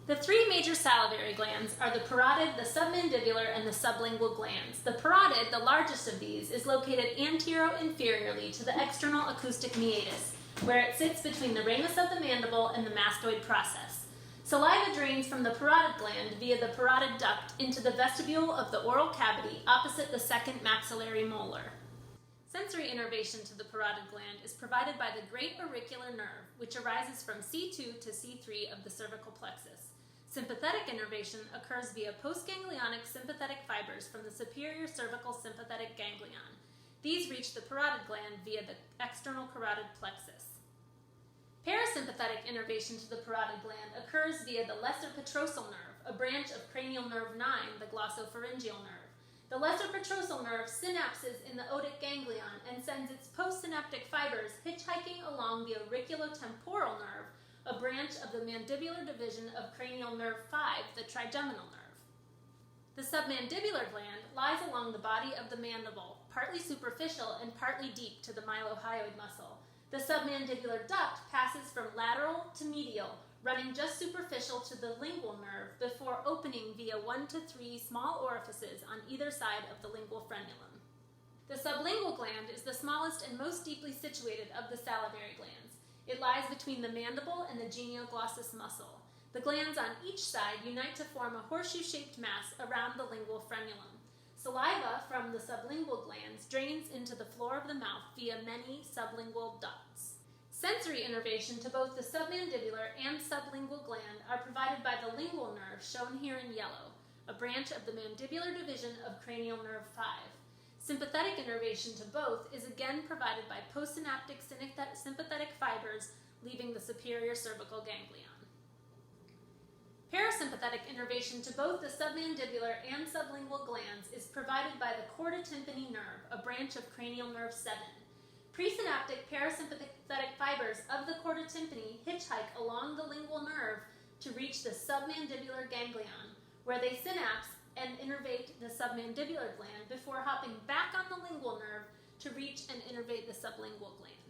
The three major salivary glands are the parotid, the submandibular, and the sublingual glands. The parotid, the largest of these, is located antero-inferiorly to the external acoustic meatus, where it sits between the ramus of the mandible and the mastoid process. Saliva drains from the parotid gland via the parotid duct into the vestibule of the oral cavity opposite the second maxillary molar. Sensory innervation to the parotid gland is provided by the great auricular nerve, which arises from C2 to C3 of the cervical plexus. Sympathetic innervation occurs via postganglionic sympathetic fibers from the superior cervical sympathetic ganglion. These reach the parotid gland via the external carotid plexus. Parasympathetic innervation to the parotid gland occurs via the lesser petrosal nerve, a branch of cranial nerve 9, the glossopharyngeal nerve. The lesser petrosal nerve synapses in the otic ganglion and sends its postsynaptic fibers hitchhiking along the auriculotemporal nerve, a branch of the mandibular division of cranial nerve 5, the trigeminal nerve. The submandibular gland lies along the body of the mandible, partly superficial and partly deep to the mylohyoid muscle. The submandibular duct passes from lateral to medial, running just superficial to the lingual nerve before opening via 1 to 3 small orifices on either side of the lingual frenulum. The sublingual gland is the smallest and most deeply situated of the salivary glands. It lies between the mandible and the genioglossus muscle. The glands on each side unite to form a horseshoe-shaped mass around the lingual frenulum. Saliva from the sublingual glands drains into the floor of the mouth via many sublingual ducts. Sensory innervation to both the submandibular and sublingual gland are provided by the lingual nerve, shown here in yellow, a branch of the mandibular division of cranial nerve 5. Sympathetic innervation to both is again provided by postsynaptic sympathetic fibers leaving the superior cervical ganglion. Parasympathetic innervation to both the submandibular and sublingual glands is provided by the chordotympany nerve, a branch of cranial nerve 7. Presynaptic parasympathetic fibers of the chordotympany hitchhike along the lingual nerve to reach the submandibular ganglion, where they synapse and innervate the submandibular gland before hopping back on the lingual nerve to reach and innervate the sublingual gland.